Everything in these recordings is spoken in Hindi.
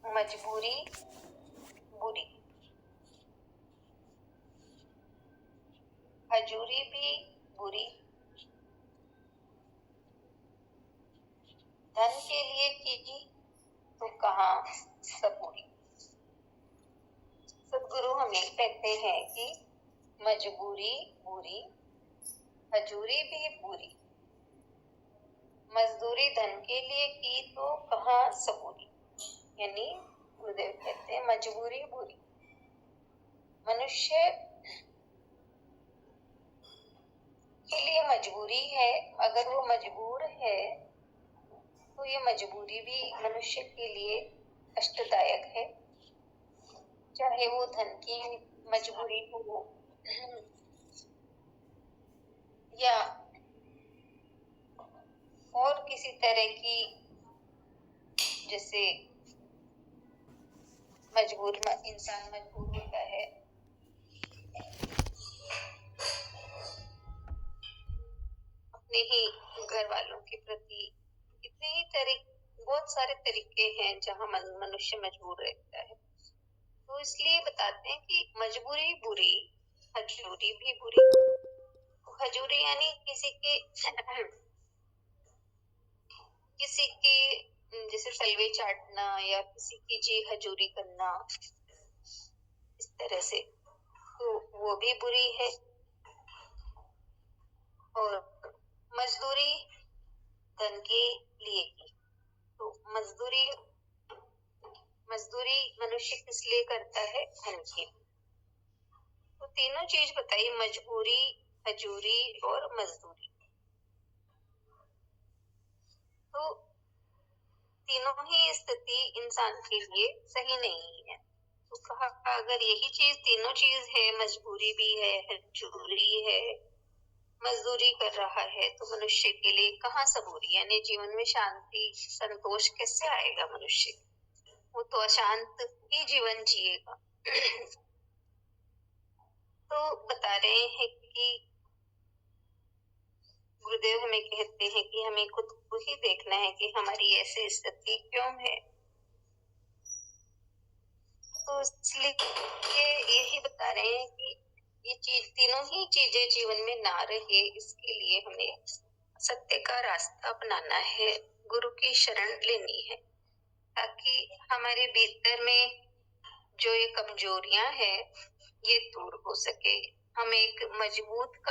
मजबूरी बुरी, हजूरी भी बुरी, धन के लिए की तो कहाँ सबूरी। सदगुरु हमें कहते हैं कि मजबूरी बुरी, हजूरी भी बुरी, मजदूरी धन के लिए की तो कहाँ सबूरी। यानी गुरुदेव कहते हैं मजबूरी बुरी, मनुष्य के लिए मजबूरी है। अगर वो मजबूर है तो ये मजबूरी भी मनुष्य के लिए कष्टदायक है, चाहे वो धन की मजबूरी हो या और किसी तरह की, जैसे इंसान मजबूर होता है अपने ही घर वालों के प्रति। कितने ही बहुत सारे तरीके हैं जहाँ मनुष्य मजबूर रहता है। तो इसलिए बताते हैं कि मजबूरी बुरी, हजूरी भी बुरी। हजूरी यानी किसी के जैसे तलवे चाटना या किसी की जी हजूरी करना, इस तरह से, तो वो भी बुरी है। और मजदूरी धन के लिए की, तो मजदूरी मनुष्य किस लिए करता है? धन के। तो तीनों चीज बताई, मजबूरी, हजूरी और मजदूरी। तो तीनों ही स्थिति इंसान के लिए सही नहीं है। तो कहा अगर यही चीज, तीनों चीज है, मजबूरी भी है, हजूरी है, मजदूरी कर रहा है, तो मनुष्य के लिए कहाँ सबूरी, यानी जीवन में शांति संतोष कैसे आएगा? मनुष्य वो तो अशांत ही जीवन जिएगा। तो बता रहे हैं कि गुरुदेव हमें कहते हैं कि हमें खुद को ही देखना है कि हमारी ऐसी स्थिति क्यों है। तो इसलिए यही बता रहे हैं कि ये तीनों ही चीजें जीवन में ना रहे, इसके लिए हमें सत्य का रास्ता अपनाना है, गुरु की शरण लेनी है, ताकि हमारे भीतर में जो ये कमजोरियां हैं ये दूर हो सके। हमें एक मजबूत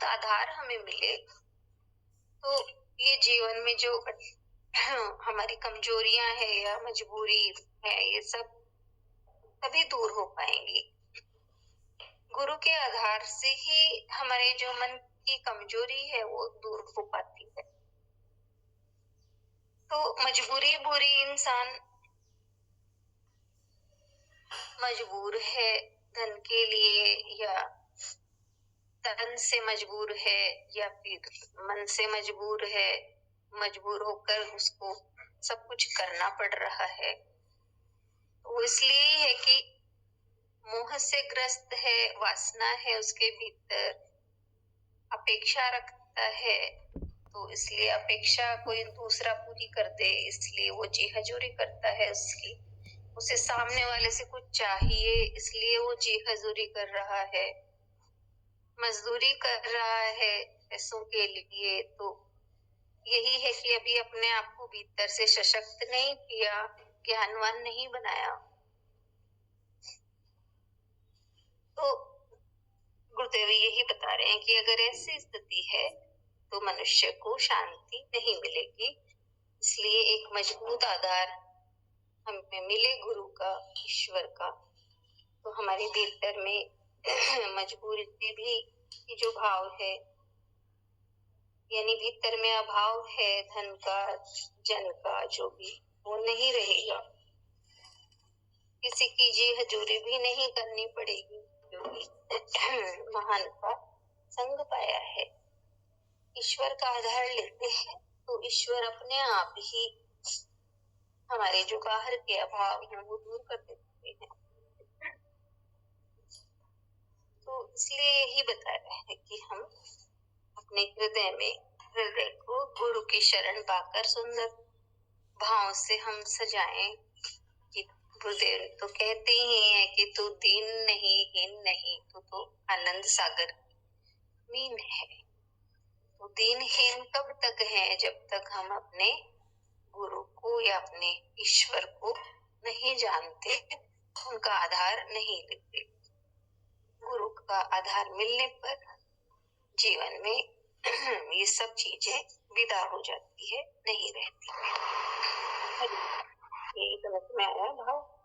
आधार हमें मिले, तो ये जीवन में जो हमारी कमजोरियां है या मजबूरी है, ये सब तभी दूर हो पाएंगी। गुरु के आधार से ही हमारे जो मन की कमजोरी है वो दूर हो पाती है। तो मजबूरी बुरी, इंसान मजबूर है धन के लिए, या तन से मजबूर है, या फिर मन से मजबूर है, मजबूर होकर उसको सब कुछ करना पड़ रहा है। तो इसलिए है कि मोह से ग्रस्त है, वासना है उसके भीतर, अपेक्षा रखता है, तो इसलिए अपेक्षा कोई दूसरा पूरी कर दे, इसलिए वो जी हजूरी करता है उसकी। उसे सामने वाले से कुछ चाहिए, इसलिए वो जी हजूरी कर रहा है, मजदूरी कर रहा है पैसों के लिए। तो यही है कि अभी अपने आप को भीतर से सशक्त नहीं किया, ज्ञानवान नहीं बनाया। तो गुरुदेव यही बता रहे हैं कि अगर ऐसी स्थिति है तो मनुष्य को शांति नहीं मिलेगी। इसलिए एक मजबूत आधार हमें मिले गुरु का, ईश्वर का, तो हमारे भीतर में मजबूरी भी की जो भाव है, यानी भीतर में अभाव है धन का, जन का, जो भी, वो नहीं रहेगा। किसी की जी हजूरी भी नहीं करनी पड़ेगी, क्योंकि महान का संग पाया है। ईश्वर का आधार लेते हैं तो ईश्वर अपने आप ही हमारे जो बाहर के अभाव हैं वो दूर कर देते हैं। तो इसलिए यही बता रहे हैं कि हम अपने हृदय को गुरु की शरण पाकर सुंदर भाव से हम सजाएं कि गुरुदेव तो कहते ही हैं कि तू दीन नहीं, हीन नहीं, तू तो आनंद सागर मीन है। तो दीनहीन कब तक है? जब तक हम अपने गुरु को या अपने ईश्वर को नहीं जानते, उनका आधार नहीं लेते। गुरु का आधार मिलने पर जीवन में ये सब चीजें विदा हो जाती है, नहीं रहती। यही समझ में आया भाव?